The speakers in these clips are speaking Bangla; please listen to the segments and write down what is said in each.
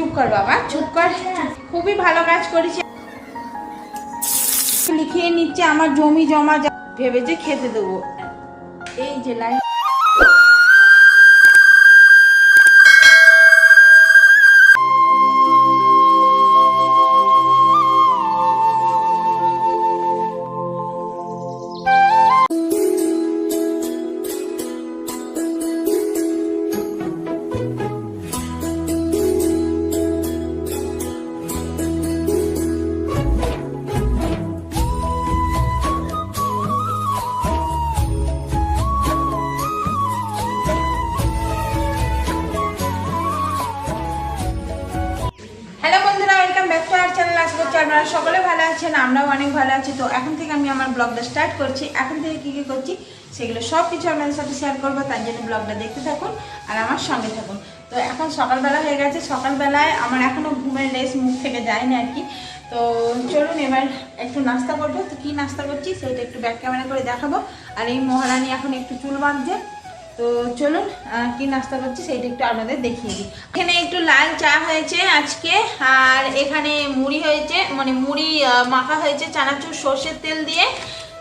চুপ কর বাবা, চুপ কর। খুবই ভালো কাজ করেছে। লিখিয়ে নিচ্ছে আমার জমি জমা ভেবেছে খেতে দেবো। এই যে লাইন আপনারা সকলে ভালো আছেন, আমরাও অনেক ভালো আছি। তো এখন থেকে আমি আমার ব্লগটা স্টার্ট করছি। এখন থেকে কী কী করছি সেগুলো সব কিছু আপনাদের সাথে শেয়ার করবো, তার জন্য ব্লগটা দেখতে থাকুন আর আমার সঙ্গে থাকুন। তো এখন সকালবেলা হয়ে গেছে, সকালবেলায় আমার এখনও ঘুমের রেস মুখ থেকে যায়নি আর কি। তো চলুন এবার একটু নাস্তা করবো। তো কী নাস্তা করছি সেটা একটু ব্যাক ক্যামেরা করে দেখাবো। আর এই মহারানী এখন একটু চুল বাঁধছে। তো চলুন কি নাস্তা করছি সেইটা একটু আপনাদের দেখিয়ে দিই। এখানে একটু লাল চা হয়েছে আজকে, আর এখানে মুড়ি হয়েছে, মানে মুড়ি মাখা হয়েছে চানাচুর সর্ষের তেল দিয়ে।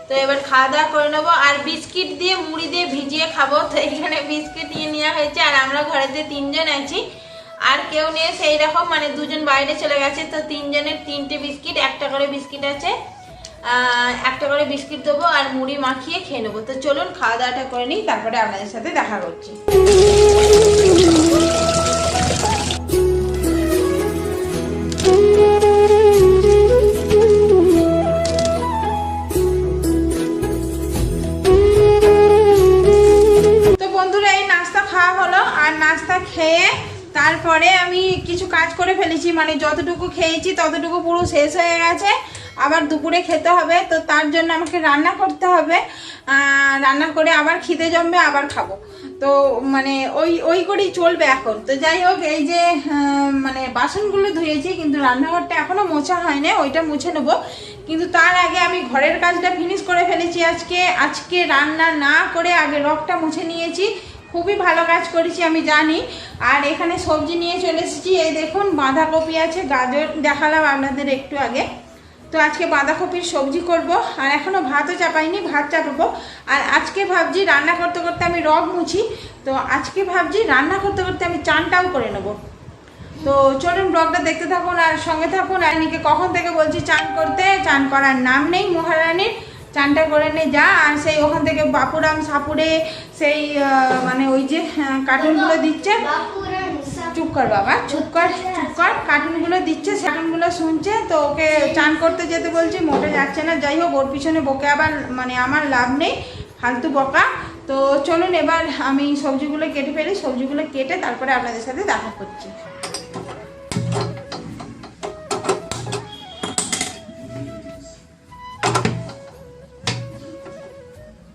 তো এবার খাওয়া দাওয়া করে নেবো। আর বিস্কিট দিয়ে মুড়ি দিয়ে ভিজিয়ে খাবো। তো এখানে বিস্কিট নিয়ে নেওয়া হয়েছে। আর আমরা ঘরেতে 3 জন আছি, আর কেউ নেই সেই রকম, মানে 2 জন বাইরে চলে গেছে। তো 3 জনের 3টে বিস্কিট, একটা করে বিস্কিট আছে, একটা করে বিস্কিট দেবো আর মুড়ি মাখিয়ে খেয়ে নেবো। তো চলুন খাওয়া দাওয়াটা করে নিই, তারপরে আপনাদের সাথে দেখা করছি। তো বন্ধুরা এই নাস্তা খাওয়া হলো, আর নাস্তা খেয়ে তারপরে আমি কিছু কাজ করে ফেলেছি, মানে যতটুকু খেয়েছি ততটুকু পুরো শেষ হয়ে গেছে। আবার দুপুরে খেতে হবে, তো তার জন্য আমাকে রান্না করতে হবে। রান্না করে আবার খিদে জমবে, আবার খাবো। তো মানে ওই করেই চলবে এখন। তো যাই হোক, এই যে মানে বাসনগুলো ধুয়েছি, কিন্তু রান্নাঘরটা এখনও মোছা হয়নি, ওইটা মুছে নেবো। কিন্তু তার আগে আমি ঘরের কাজটা ফিনিশ করে ফেলেছি আজকে রান্না না করে আগে রগটা মুছে নিয়েছি। খুবই ভালো কাজ করেছি আমি জানি। আর এখানে সবজি নিয়ে চলে এসেছি। এই দেখুন বাঁধাকপি আছে, গাজর দেখালাম আপনাদের একটু আগে। তো আজকে বাঁধাকপির সবজি করব, আর এখনও ভাতও চাপাইনি, ভাত চাপাবো। আর আজকে ভাবছি রান্না করতে করতে আমি রগ মুছি, তো আজকে ভাবছি রান্না করতে করতে আমি চানটাও করে নেব। তো চলুন ব্লগটা দেখতে থাকুন আর সঙ্গে থাকুন। আর এদিকে কখন থেকে বলছি চান করতে, চান করার নাম নেই মহারানীর। চানটা করে নে যা। আর সেই ওখান থেকে বাপুরাম সাপুরে সেই মানে ওই যে কার্টুনগুলো দিচ্ছে, চুপ কর বাবা, চুপ কর চুপ কর, কার্টুনগুলো দিচ্ছে, কার্টুনগুলো শুনছে। তো ওকে চান করতে যেতে বলছি, মোটে যাচ্ছে না। যাই হোক, ওর পিছনে বকে আবার মানে আমার লাভ নেই, ফালতু বকা। তো চলুন এবার আমি সবজিগুলো কেটে ফেলি, সবজিগুলো কেটে তারপরে আপনাদের সাথে দেখা করছি।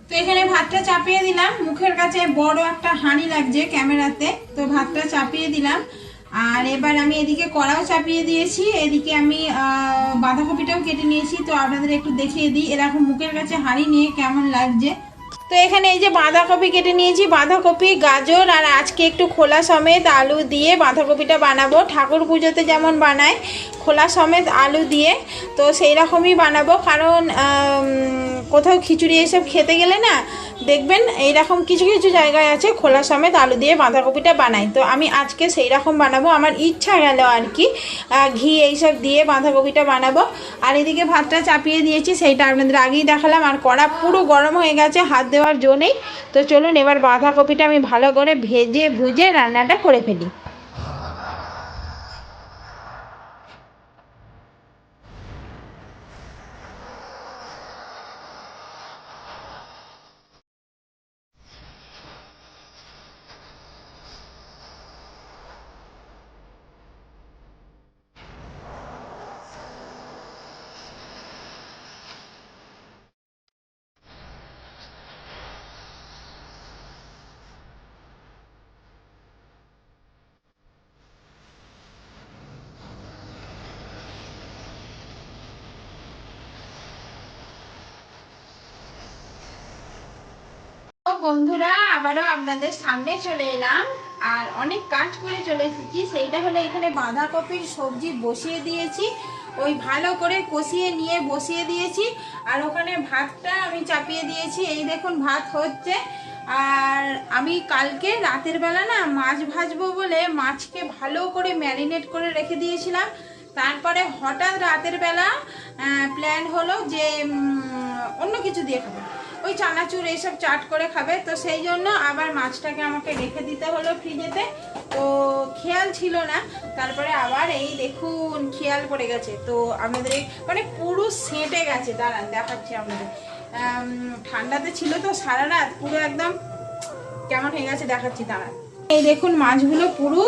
তো এখানে ভাতটা চাপিয়ে দিলাম, মুখের কাছে বড় একটা হাঁড়ি লাগছে ক্যামেরাতে, তো ভাতটা চাপিয়ে দিলাম। আর এবার আমি এদিকে কড়াও চাপিয়ে দিয়েছি, এদিকে আমি বাঁধাকপিটাও কেটে নিয়েছি। তো আপনাদের একটু দেখিয়ে দিই এরকম মুখের কাছে হাঁড়ি নিয়ে কেমন লাগছে। তো এখানে এই যে বাঁধাকপি কেটে নিয়েছি, বাঁধাকপি গাজর আর আজকে একটু খোলা সমেত আলু দিয়ে বাঁধাকপিটা বানাবো। ঠাকুর পুজোতে যেমন বানায় খোলা সমেত আলু দিয়ে, তো সেই রকমই বানাবো। কারণ কোথাও খিচুড়ি এসব খেতে গেলে না দেখবেন এইরকম কিছু কিছু জায়গায় আছে খোলা সমেত আলু দিয়ে বাঁধাকপিটা বানাই। তো আমি আজকে সেই রকম বানাবো, আমার ইচ্ছা গেল আর কি, ঘি এইসব দিয়ে বাঁধাকপিটা বানাবো। আর এদিকে ভাতটা চাপিয়ে দিয়েছি, সেইটা আপনাদের আগেই দেখালাম। আর কড়া পুরো গরম হয়ে গেছে, হাত দেওয়ার জো নেই। তো চলুন এবার বাঁধাকপিটা আমি ভালো করে ভুজে রান্নাটা করে ফেলি। বন্ধুরা আবারও আপনাদের সামনে চলে এলাম। আর অনেক কাজ করে চলে এসেছি। সেইটা হলো এখানে বাঁধাকপির সবজি বসিয়ে দিয়েছি, ওই ভালো করে কষিয়ে নিয়ে বসিয়ে দিয়েছি। আর ওখানে ভাতটা আমি চাপিয়ে দিয়েছি, এই দেখুন ভাত হচ্ছে। আর আমি কালকে রাতের বেলা না মাছ ভাজবো বলে মাছকে ভালো করে ম্যারিনেট করে রেখে দিয়েছিলাম। তারপরে হঠাৎ রাতের বেলা প্ল্যান হলো যে অন্য কিছু দিয়ে খাবো, ওই চানাচুর এইসব চাট করে খাবে। তো সেই জন্য আবার মাছটাকে আমাকে রেখে দিতে হলো ফ্রিজেতে, তো খেয়াল ছিল না। তারপরে আবার এই দেখুন খেয়াল পড়ে গেছে, তো আমাদের মানে পুরো সেঁটে গেছে। দাঁড়ান দেখাচ্ছি আপনাদের, ঠান্ডাতে ছিল তো সারা রাত, পুরো একদম কেমন হয়ে গেছে দেখাচ্ছি দাঁড়ান। এই দেখুন মাছগুলো পুরো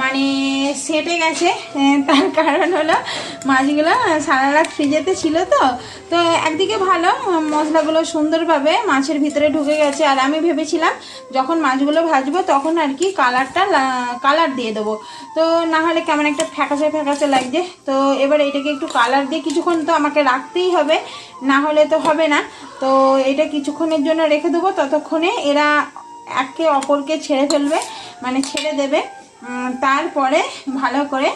মানে সেটে গেছে, তার কারণ হলো মাছগুলো সারা রাত ফ্রিজেতে ছিল। তো তো একদিকে ভালো, মশলাগুলো সুন্দরভাবে মাছের ভিতরে ঢুকে গেছে। আর আমি ভেবেছিলাম যখন মাছগুলো ভাজবো তখন আর কি কালার দিয়ে দেবো, তো না হলে কেমন একটা ফ্যাকাশে ফ্যাকাশে লাগছে। তো এবার এটাকে একটু কালার দিয়ে কিছুক্ষণ তো আমাকে রাখতেই হবে, না হলে তো হবে না। তো এটা কিছুক্ষণের জন্য রেখে দেবো, ততক্ষণে এরা একে অপরকে ছেড়ে ফেলবে, মানে ছেড়ে দেবে। তারপরে ভালো করে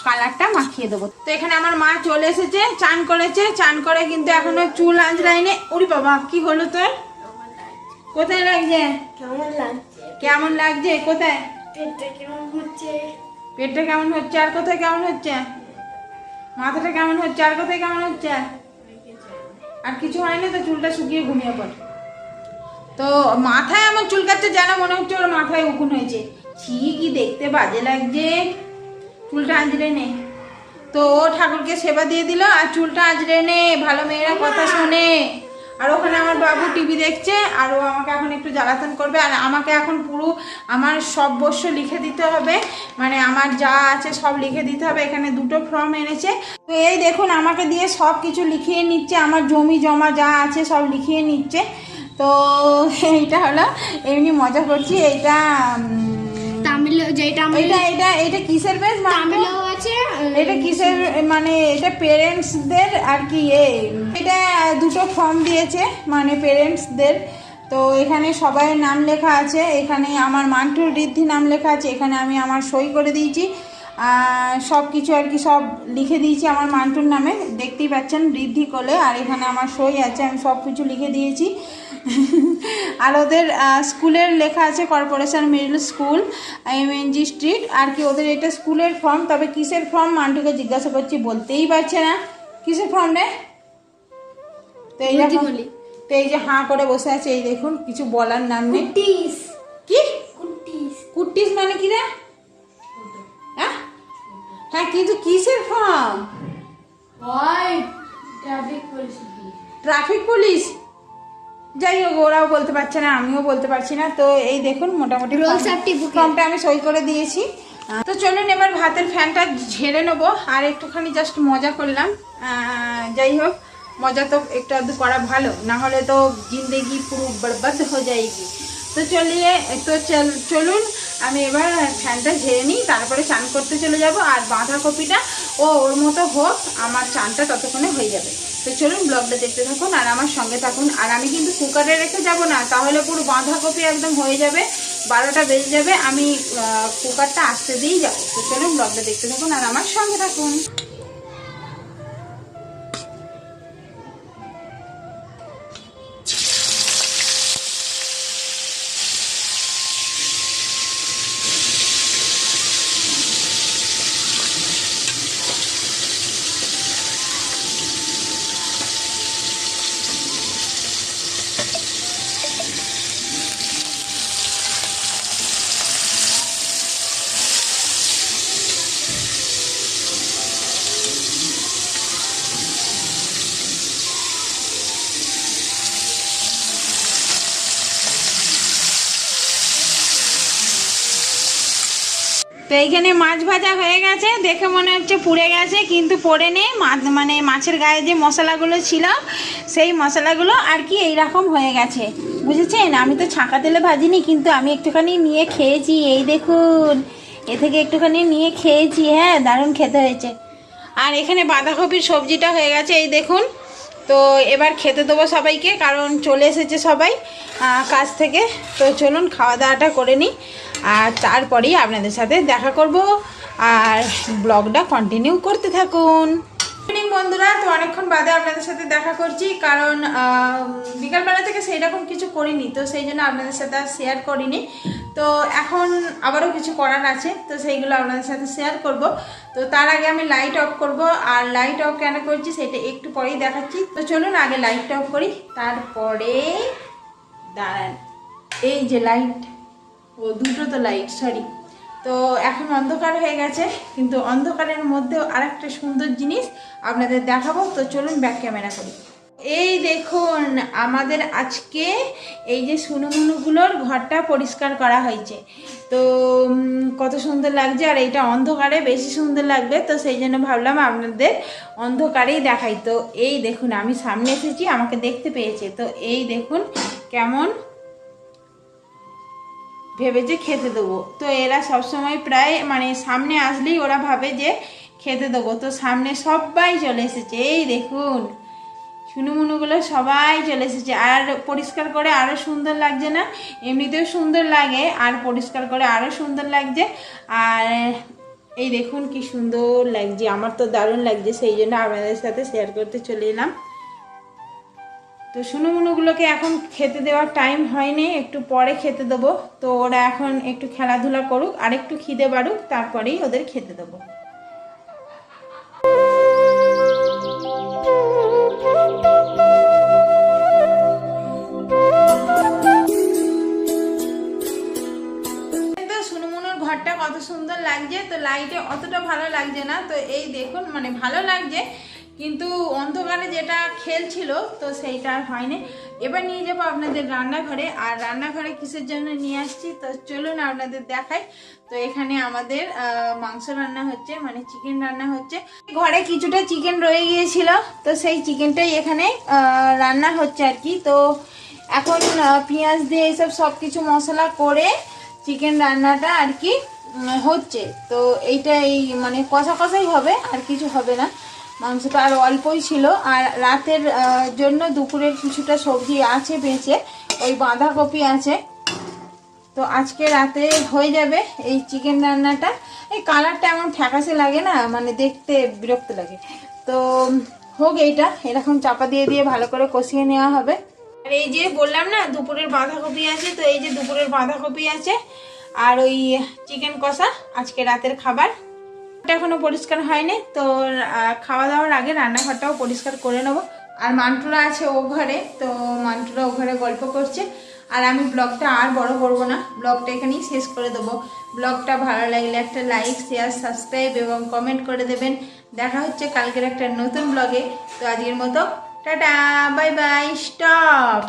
কালারটা মাখিয়ে দেবো। তো এখানে আমার মা চলে এসেছে, চান করেছে, চান করে কিন্তু এখনো চুল আঁচড়ায়নি। ওরে বাবা কি হলো তোর? কোথায় লাগছে? কেমন লাগছে? কোথায়? পেটটা কেমন হচ্ছে? পেটটা কেমন হচ্ছে? আর কোথায় কেমন হচ্ছে? মাথাটা কেমন হচ্ছে? আর কোথায় কেমন হচ্ছে? আর কিছু হয়নি তো? চুলটা শুকিয়ে ঘুমিয়ে পড়। তো মাথায় আমার চুলকাচ্ছে, যেন মনে হচ্ছে ওর মাথায় উকুন হয়েছে। ছি কি দেখতে বাজে লাগছে। চুলটা আঁচড়ে নে। তো ও ঠাকুরকে সেবা দিয়ে দিল আর চুলটা আঁচড়ে নে, ভালো মেয়েরা কথা শোনে। আর ওখানে আমার বাবু টিভি দেখছে, আর ও আমাকে এখন একটু জ্বালাতন করবে। আর আমাকে এখন পুরো আমার সব বর্ষ লিখে দিতে হবে, মানে আমার যা আছে সব লিখে দিতে হবে। এখানে দুটো ফর্ম এনেছে, তো এই দেখুন আমাকে দিয়ে সব কিছু লিখিয়ে নিচ্ছে, আমার জমি জমা যা আছে সব লিখিয়ে নিচ্ছে। তো এইটা হলো এমনি মজা করছি। এইটা তামিল, যেটা এটা কিসের বেশ তামিলও আছে, এটা কিসের মানে এটা পেরেন্টসদের আর কি। এটা দুটো ফর্ম দিয়েছে মানে পেরেন্টসদের। তো এখানে সবাইয়ের নাম লেখা আছে, এখানে আমার মান্টুর ঋদ্ধি নাম লেখা আছে, এখানে আমি আমার সই করে দিয়েছি। সব কিছু আর কি সব লিখে দিয়েছি আমার মান্টুর নামে, দেখতেই পাচ্ছেন ঋদ্ধি কোলে। আর এখানে আমার সই আছে, আমি সব কিছু লিখে দিয়েছি। আর ওদের স্কুলের লেখা আছে corporation middle school, MNG street আর কি। ওদের এটা স্কুলের ফর্ম, তবে কিসের ফর্ম মান্টুকে জিজ্ঞাসা করছি, বলতেই পারছে না কিসের ফর্ম রে। তো এই যে হাঁ করে বসে আছে, এই দেখুন কিছু বলার নাম নেই। কি কুট্টিস মানে কি রে? হ্যাঁ কিন্তু কিসের ফর্ম? Traffic police. যাই হোক, ওরাও বলতে পারছে না, আমিও বলতে পারছি না। তো এই দেখুন মোটামুটি ফর্মটা আমি সই করে দিয়েছি। তো চলুন এবার ভাতের ফ্যানটা ঝেড়ে নেবো, আর একটুখানি জাস্ট মজা করলাম। যাই হোক, মজা তো একটু আধটু করা ভালো, না হলে তো জিন্দেগি পুরো বরবাদ হয়ে যায়গি। তো চলুন আমি এবার ফ্যানটা ঝেড়ে নিই, তারপরে চান করতে চলে যাব। আর বাঁধাকপিটা ওর মতো হোক, আমার চানটা ততক্ষণে হয়ে যাবে। তো চলুন ব্লগটা দেখতে থাকুন আর আমার সঙ্গে থাকুন। আর আমি কিন্তু কুকারে রেখে যাব না, তাহলে পুরো বাঁধাকপি একদম হয়ে যাবে, 12টা বেজে যাবে, আমি কুকারটা আসতে দিয়েই যাবো। তো চলুন ব্লগটা দেখতে থাকুন আর আমার সঙ্গে থাকুন। তো এইখানে মাছ ভাজা হয়ে গেছে, দেখে মনে হচ্ছে পুড়ে গেছে, কিন্তু পড়ে নেই। মানে মাছের গায়ে যে মশলাগুলো ছিল সেই মশলাগুলো আর কি এইরকম হয়ে গেছে, বুঝেছেন? আমি তো ছাঁকা তেলে ভাজিনি, কিন্তু আমি একটুখানি নিয়ে খেয়েছি। এই দেখুন, এ থেকে একটুখানি নিয়ে খেয়েছি, হ্যাঁ দারুণ খেতে হয়েছে। আর এখানে বাঁধাকপির সবজিটা হয়ে গেছে, এই দেখুন তো এবার খেতে দেবো সবাইকে, কারণ চলে এসেছে সবাই কাজ থেকে। তো চলুন খাওয়া দাওয়াটা করে নিই, আর তারপরেই আপনাদের সাথে দেখা করব, আর ব্লগটা কন্টিনিউ করতে থাকুন। ইভিনিং বন্ধুরা, তো অনেকক্ষণ বাদে আপনাদের সাথে দেখা করছি, কারণ বিকালবেলা থেকে সেই রকম কিছু করিনি, তো সেই জন্য আপনাদের সাথে আর শেয়ার করিনি। তো এখন আবারও কিছু করার আছে, তো সেইগুলো আপনাদের সাথে শেয়ার করব। তো তার আগে আমি লাইট অফ করব, আর লাইট অফ কেন করছি সেটা একটু পরেই দেখাচ্ছি। তো চলুন আগে লাইটটা অফ করি, তারপরে দাঁড়ান। এই যে লাইট, ও দুটো তো লাইট, সরি। তো এখন অন্ধকার হয়ে গেছে, কিন্তু অন্ধকারের মধ্যেও আরেকটা সুন্দর জিনিস আপনাদের দেখাবো। তো চলুন ব্যাক ক্যামেরা করি। এই দেখুন, আমাদের আজকে এই যে সুনুমুনুগুলোর ঘরটা পরিষ্কার করা হয়েছে। তো কত সুন্দর লাগছে, আর এইটা অন্ধকারে বেশি সুন্দর লাগবে, তো সেই জন্য ভাবলাম আপনাদের অন্ধকারেই দেখাই। তো এই দেখুন, আমি সামনে এসেছি, আমাকে দেখতে পেয়েছে। তো এই দেখুন কেমন ভেবেছে খেতে দেবো। তো এরা সবসময় প্রায় মানে সামনে আসলেই ওরা ভাবে যে খেতে দেবো। তো সামনে সবাই চলে এসেছে, এই দেখুন সুনুমুনুগুলো সবাই চলে এসেছে। আর পরিষ্কার করে আরও সুন্দর লাগছে না? এমনিতেও সুন্দর লাগে, আর পরিষ্কার করে আরও সুন্দর লাগছে। আর এই দেখুন কি সুন্দর লাগছে, আমার তো দারুণ লাগছে, সেই জন্য আপনাদের সাথে শেয়ার করতে চলে এলাম। তো সুনুমুনুগুলোকে এখন খেতে দেওয়ার টাইম হয়নি, একটু পরে খেতে দেবো। তো ওরা এখন একটু খেলাধুলা করুক, আর একটু খিদে বাড়ুক, তারপরেই ওদের খেতে দেবো। সুনুমুনুর ঘরটা কত সুন্দর লাগছে। তো লাইটে অতটা ভালো লাগছে না, তো এই দেখুন মানে ভালো লাগছে, কিন্তু অন্ধকারে যেটা খেলছিল তো সেইটা আর হয়নি। এবার নিয়ে যাবো আপনাদের রান্নাঘরে, আর রান্নাঘরে কিসের জন্য নিয়ে আসছি তো চলুন আপনাদের দেখাই। তো এখানে আমাদের মাংস রান্না হচ্ছে, মানে চিকেন রান্না হচ্ছে। ঘরে কিছুটা চিকেন রয়ে গিয়েছিল, তো সেই চিকেনটাই এখানে রান্না হচ্ছে আর কি। তো এখন পেঁয়াজ দিয়ে এইসব সব কিছু মশলা করে চিকেন রান্নাটা আর কি হচ্ছে। তো এইটা এই মানে কষা কষাই হবে, আর কিছু হবে না। মাংসটা আর অল্পই ছিল, আর রাতের জন্য দুপুরের কিছুটা সবজি আছে বেঁচে, ওই বাঁধাকপি আছে। তো আজকে রাতে হয়ে যাবে এই চিকেন রান্নাটা। এই কালারটা এমন ফ্যাকাশে লাগে না, মানে দেখতে বিরক্ত লাগে। তো হোক, এইটা এরকম চাপা দিয়ে দিয়ে ভালো করে কষিয়ে নেওয়া হবে। আর এই যে বললাম না দুপুরের বাঁধাকপি আছে, তো এই যে দুপুরের বাঁধাকপি আছে, আর ওই চিকেন কষা আজকে রাতের খাবার। এখনো পরিষ্কার হয়নি, তো খাওয়া দাওয়ার আগে রান্নাঘরটাও পরিষ্কার করে নেবো। আর মান্টুরা আছে ও ঘরে, তো মান্টুরা ও ঘরে গল্প করছে। আর আমি ব্লগটা আর বড় করব না, ব্লগটা এখানেই শেষ করে দেবো। ব্লগটা ভালো লাগলে একটা লাইক, শেয়ার, সাবস্ক্রাইব এবং কমেন্ট করে দেবেন। দেখা হচ্ছে কালকের একটা নতুন ব্লগে। তো আজকের মতো টাটা, বাই বাই, স্টপ।